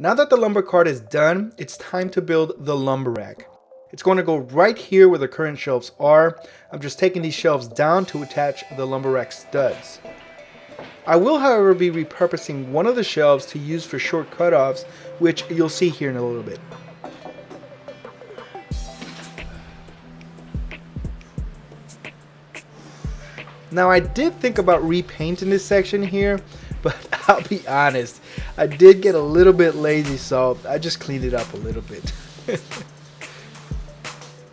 Now that the lumber cart is done, it's time to build the lumber rack. It's going to go right here where the current shelves are. I'm just taking these shelves down to attach the lumber rack studs. I will, however, be repurposing one of the shelves to use for short cutoffs, which you'll see here in a little bit. Now I did think about repainting this section here, but I'll be honest, I did get a little bit lazy, so I just cleaned it up a little bit.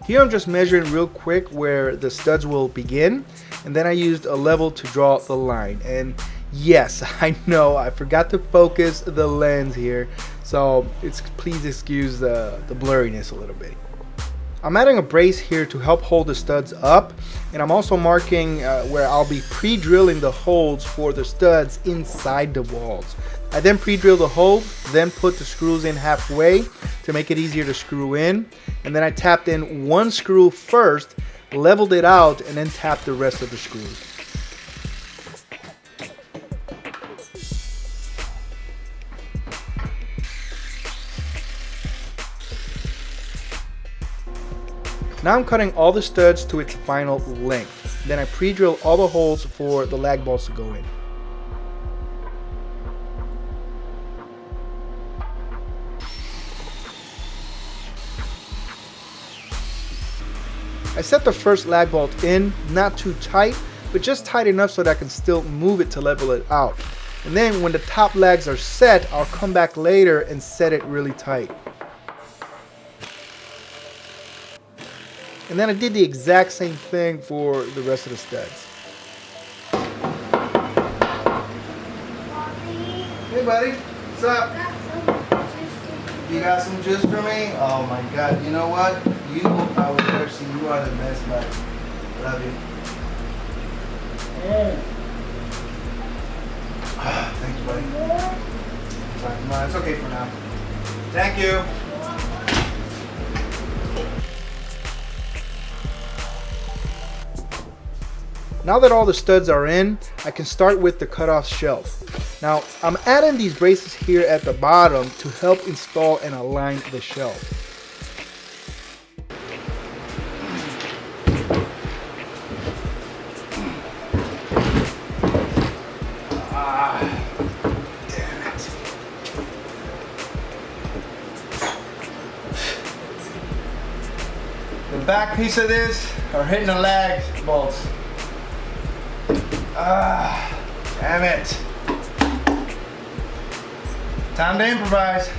Here I'm just measuring real quick where the studs will begin, and then I used a level to draw the line. And yes, I know I forgot to focus the lens here, so please excuse the blurriness a little bit. I'm adding a brace here to help hold the studs up, and I'm also marking where I'll be pre-drilling the holes for the studs inside the walls. I then pre-drill the hole, then put the screws in halfway to make it easier to screw in, and then I tapped in one screw first, leveled it out, and then tapped the rest of the screws. Now I'm cutting all the studs to its final length. Then I pre-drill all the holes for the lag bolts to go in. I set the first lag bolt in, not too tight, but just tight enough so that I can still move it to level it out. And then when the top lags are set, I'll come back later and set it really tight. And then I did the exact same thing for the rest of the studs. Hey buddy, what's up? You got some juice for me? Oh my god, you know what? I was thirsty. You are the best buddy. Love you. Thank you, buddy. No, it's okay for now. Thank you. Now that all the studs are in, I can start with the cutoff shelf. Now, I'm adding these braces here at the bottom to help install and align the shelf. Damn it. The back piece of this are hitting the lag bolts. Damn it. Time to improvise.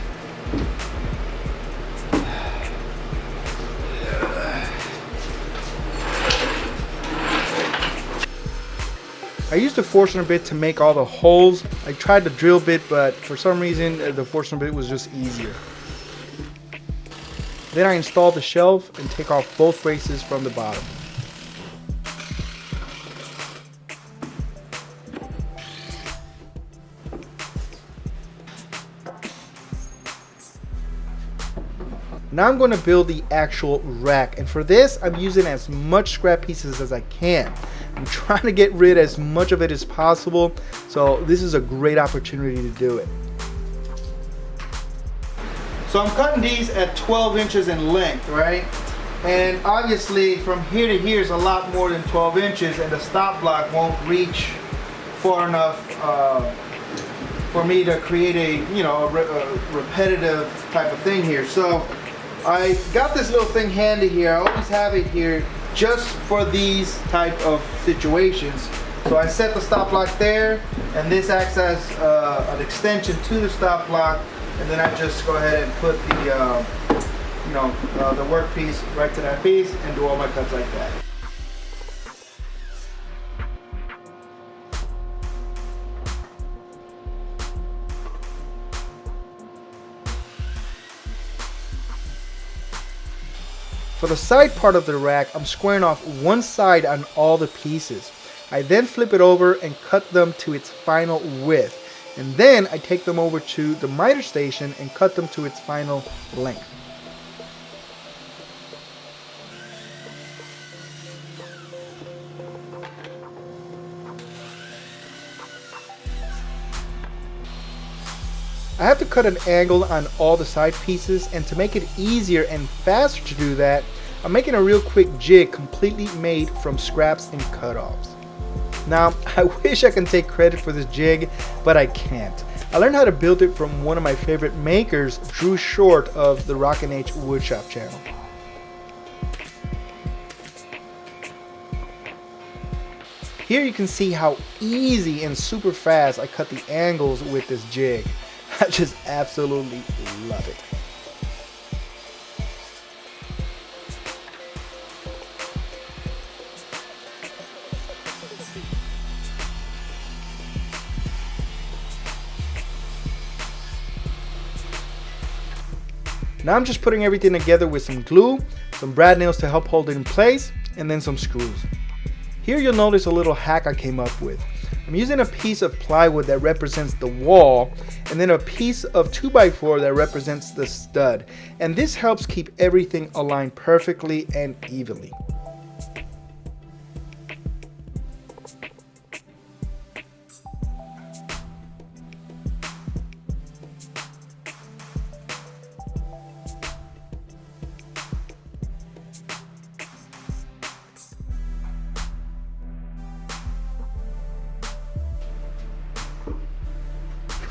I used the Forstner bit to make all the holes. I tried the drill bit, but for some reason the Forstner bit was just easier. Then I install the shelf and take off both braces from the bottom. Now I'm going to build the actual rack, and for this I'm using as much scrap pieces as I can. I'm trying to get rid of as much of it as possible, so this is a great opportunity to do it. So I'm cutting these at 12 inches in length, right? And obviously from here to here is a lot more than 12 inches, and the stop block won't reach far enough for me to create a repetitive type of thing here. So I got this little thing handy here. I always have it here just for these type of situations. So I set the stop block there, and this acts as an extension to the stop block, and then I just go ahead and put the the workpiece right to that piece and do all my cuts like that. For the side part of the rack, I'm squaring off one side on all the pieces. I then flip it over and cut them to its final width. And then I take them over to the miter station and cut them to its final length. I have to cut an angle on all the side pieces, and to make it easier and faster to do that, I'm making a real quick jig completely made from scraps and cutoffs. Now, I wish I can take credit for this jig, but I can't. I learned how to build it from one of my favorite makers, Drew Short of the Rockin' H Woodshop channel. Here you can see how easy and super fast I cut the angles with this jig. I just absolutely love it. Now I'm just putting everything together with some glue, some brad nails to help hold it in place, and then some screws. Here you'll notice a little hack I came up with. I'm using a piece of plywood that represents the wall, and then a piece of 2x4 that represents the stud. And this helps keep everything aligned perfectly and evenly.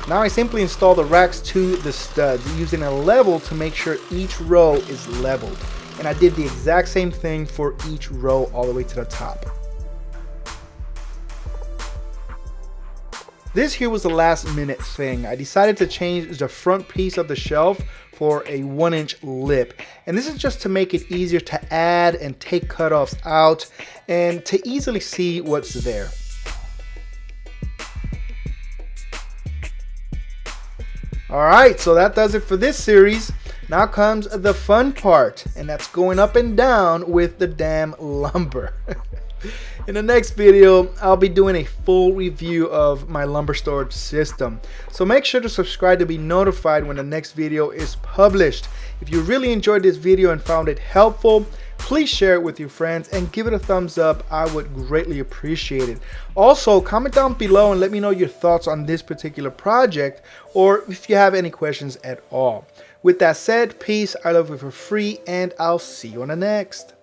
Now I simply install the racks to the studs using a level to make sure each row is leveled. And I did the exact same thing for each row all the way to the top. This here was the last minute thing. I decided to change the front piece of the shelf for a 1-inch lip. And this is just to make it easier to add and take cutoffs out and to easily see what's there. Alright, so that does it for this series. Now comes the fun part, and that's going up and down with the damn lumber. In the next video, I'll be doing a full review of my lumber storage system. So make sure to subscribe to be notified when the next video is published. If you really enjoyed this video and found it helpful, please share it with your friends and give it a thumbs up. I would greatly appreciate it. Also, comment down below and let me know your thoughts on this particular project, or if you have any questions at all. With that said, peace, I love you for free, and I'll see you on the next.